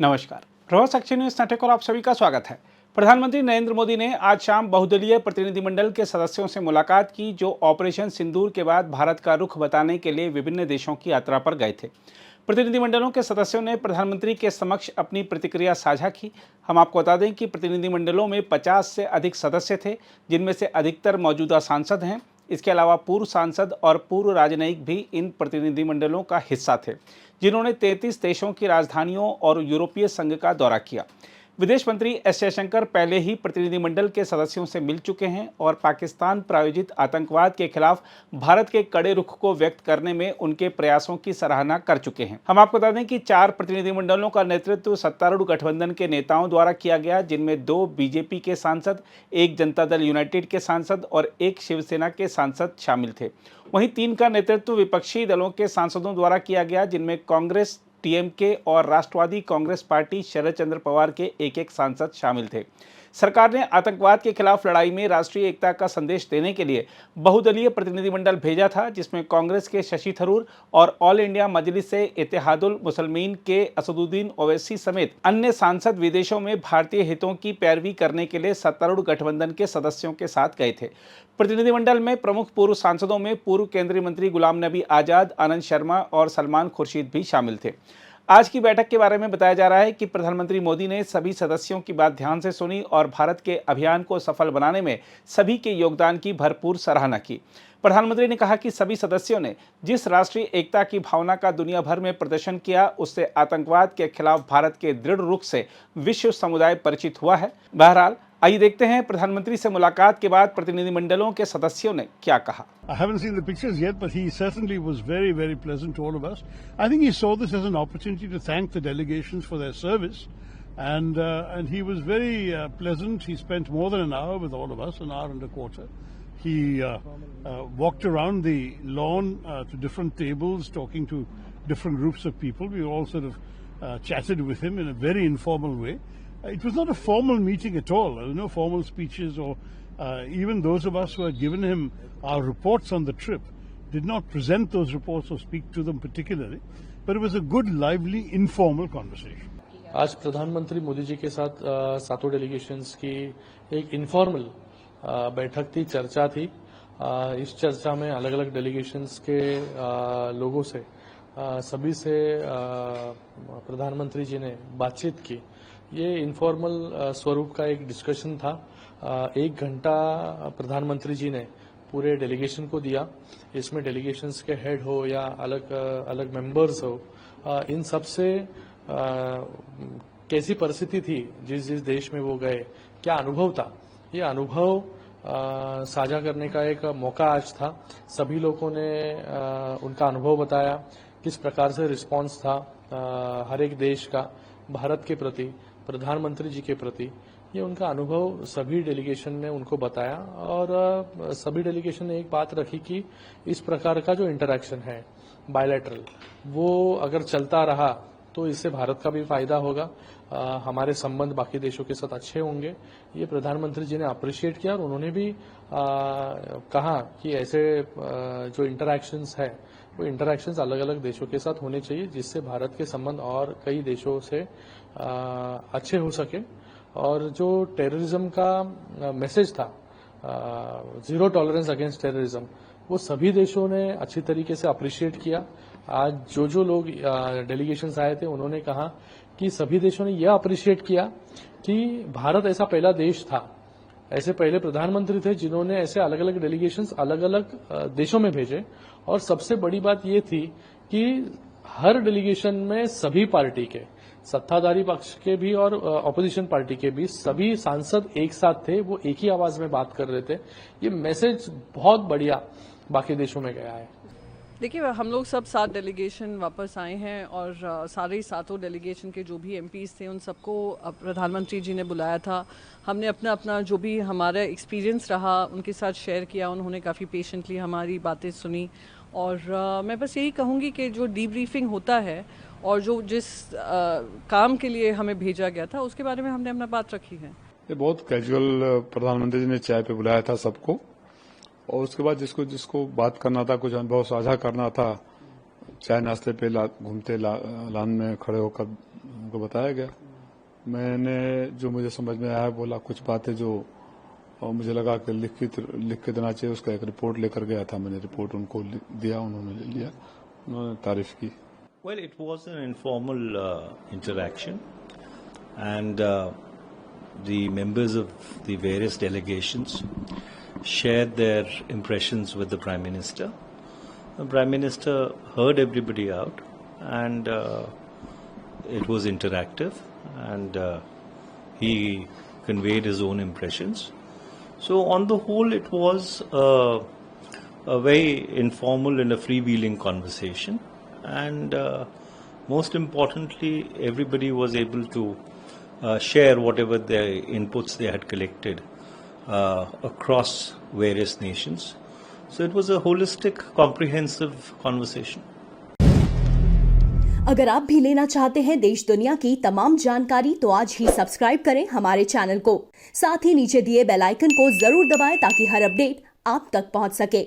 नमस्कार, प्रभात साक्षी न्यूज नाटक और आप सभी का स्वागत है। प्रधानमंत्री नरेंद्र मोदी ने आज शाम बहुदलीय प्रतिनिधिमंडल के सदस्यों से मुलाकात की, जो ऑपरेशन सिंदूर के बाद भारत का रुख बताने के लिए विभिन्न देशों की यात्रा पर गए थे। प्रतिनिधिमंडलों के सदस्यों ने प्रधानमंत्री के समक्ष अपनी प्रतिक्रिया साझा की। हम आपको बता दें कि प्रतिनिधिमंडलों में 50 से अधिक सदस्य थे, जिनमें से अधिकतर मौजूदा सांसद हैं। इसके अलावा पूर्व सांसद और पूर्व राजनयिक भी इन प्रतिनिधिमंडलों का हिस्सा थे, जिन्होंने 33 देशों की राजधानियों और यूरोपीय संघ का दौरा किया। विदेश मंत्री एस जयशंकर पहले ही प्रतिनिधिमंडल के सदस्यों से मिल चुके हैं और पाकिस्तान प्रायोजित आतंकवाद के खिलाफ भारत के कड़े रुख को व्यक्त करने में उनके प्रयासों की सराहना कर चुके हैं। हम आपको बता दें कि 4 प्रतिनिधिमंडलों का नेतृत्व सत्तारूढ़ गठबंधन के नेताओं द्वारा किया गया, जिनमें 2 बीजेपी के सांसद, 1 जनता दल यूनाइटेड के सांसद और 1 शिवसेना के सांसद शामिल थे। वहीं 3 का नेतृत्व विपक्षी दलों के सांसदों द्वारा किया गया, जिनमें कांग्रेस, टीएमके और राष्ट्रवादी कांग्रेस पार्टी शरद चंद्र पवार के एक सांसद शामिल थे। सरकार ने आतंकवाद के खिलाफ लड़ाई में राष्ट्रीय एकता का संदेश देने के लिए बहुदलीय प्रतिनिधिमंडल भेजा था, जिसमें कांग्रेस के शशि थरूर और ऑल इंडिया मजलिस से इत्तेहादुल मुसलमीन के असदुद्दीन ओवैसी समेत अन्य सांसद विदेशों में भारतीय हितों की पैरवी करने के लिए सत्तारूढ़ गठबंधन के सदस्यों के साथ गए थे। प्रतिनिधिमंडल में प्रमुख पूर्व सांसदों में पूर्व केंद्रीय मंत्री गुलाम नबी आजाद, आनंद शर्मा और सलमान खुर्शीद भी शामिल थे। आज की बैठक के बारे में बताया जा रहा है कि प्रधानमंत्री मोदी ने सभी सदस्यों की बात ध्यान से सुनी और भारत के अभियान को सफल बनाने में सभी के योगदान की भरपूर सराहना की। प्रधानमंत्री ने कहा कि सभी सदस्यों ने जिस राष्ट्रीय एकता की भावना का दुनिया भर में प्रदर्शन किया, उससे आतंकवाद के खिलाफ भारत के दृढ़ रुख से विश्व समुदाय परिचित हुआ है। बहरहाल, आइए देखते हैं प्रधानमंत्री से मुलाकात के बाद प्रतिनिधिमंडलों के सदस्यों ने क्या कहा। I haven't seen the pictures yet, but he certainly was very, very pleasant to all of us. I think he saw this as an opportunity to thank the delegations for their service, and he was very pleasant. He spent more than an hour with all of us, an hour and a quarter. He walked around the lawn to different tables, talking to different groups of people. We all sort of chatted with him in a very informal way. It was not a formal meeting at all. There were no formal speeches or even those of us who had given him our reports on the trip did not present those reports or speak to them particularly, but it was a good, lively, informal conversation. आज प्रधानमंत्री मोदी जी के साथ सातों delegations की एक informal बैठक थी, चर्चा थी। इस चर्चा में अलग अलग डेलीगेशंस के लोगों से सभी से प्रधानमंत्री जी ने बातचीत की। ये इनफॉर्मल स्वरूप का एक डिस्कशन था। 1 घंटा प्रधानमंत्री जी ने पूरे डेलीगेशन को दिया। इसमें डेलीगेशंस के हेड हो या अलग अलग मेंबर्स हो, इन सब से कैसी परिस्थिति थी जिस जिस देश में वो गए, क्या अनुभव था, ये अनुभव साझा करने का एक मौका आज था। सभी लोगों ने उनका अनुभव बताया, किस प्रकार से रिस्पांस था हर एक देश का भारत के प्रति, प्रधानमंत्री जी के प्रति। ये उनका अनुभव सभी डेलीगेशन ने उनको बताया और सभी डेलीगेशन ने एक बात रखी कि इस प्रकार का जो इंटरैक्शन है बायलैटरल, वो अगर चलता रहा तो इससे भारत का भी फायदा होगा, हमारे संबंध बाकी देशों के साथ अच्छे होंगे। ये प्रधानमंत्री जी ने अप्रिशिएट किया और उन्होंने भी कहा कि ऐसे जो इंटरैक्शंस है वो इंटरैक्शंस अलग अलग देशों के साथ होने चाहिए, जिससे भारत के संबंध और कई देशों से अच्छे हो सके। और जो टेररिज्म का मैसेज था, 0 टॉलरेंस अगेंस्ट टेररिज्म, वो सभी देशों ने अच्छी तरीके से अप्रिशिएट किया। आज जो लोग डेलीगेशंस आए थे उन्होंने कहा कि सभी देशों ने यह अप्रिशिएट किया कि भारत ऐसा पहला देश था, ऐसे पहले प्रधानमंत्री थे जिन्होंने ऐसे अलग अलग डेलीगेशंस अलग अलग देशों में भेजे। और सबसे बड़ी बात ये थी कि हर डेलीगेशन में सभी पार्टी के, सत्ताधारी पक्ष के भी और ऑपोजिशन पार्टी के भी सभी सांसद एक साथ थे, वो एक ही आवाज में बात कर रहे थे। ये मैसेज बहुत बढ़िया बाकी देशों में गया है। देखिए, हम लोग सब 7 डेलीगेशन वापस आए हैं और सारे 7 डेलीगेशन के जो भी एमपीज़ थे उन सबको प्रधानमंत्री जी ने बुलाया था। हमने अपना अपना जो भी हमारा एक्सपीरियंस रहा उनके साथ शेयर किया। उन्होंने काफ़ी पेशेंटली हमारी बातें सुनी और मैं बस यही कहूँगी कि जो डीब्रीफिंग होता है और जो जिस काम के लिए हमें भेजा गया था उसके बारे में हमने अपना बात रखी है। ये बहुत कैजुअल प्रधानमंत्री जी ने चाय पे बुलाया था सबको, और उसके बाद जिसको बात करना था, कुछ अनुभव साझा करना था, चाय नाश्ते पे घूमते लान में खड़े होकर को बताया गया। मैंने जो मुझे समझ में आया बोला, कुछ बातें जो मुझे लगा कि लिख के देना चाहिए, उसका एक रिपोर्ट लेकर गया था। मैंने रिपोर्ट उनको दिया, उन्होंने ले लिया, उन्होंने तारीफ की। Well, it was an informal interaction, and the members of the various delegations shared their impressions with the Prime Minister. The Prime Minister heard everybody out, and it was interactive, and he conveyed his own impressions. So, on the whole, it was a very informal and a freewheeling conversation. And most importantly, everybody was able to share whatever their inputs they had collected across various nations. So it was a holistic, comprehensive conversation. अगर आप भी लेना चाहते हैं देश दुनिया की तमाम जानकारी तो आज ही सब्सक्राइब करें हमारे चैनल को। साथ ही नीचे दिए बेल आइकन को जरूर दबाएं ताकि हर अपडेट आप तक पहुंच सके।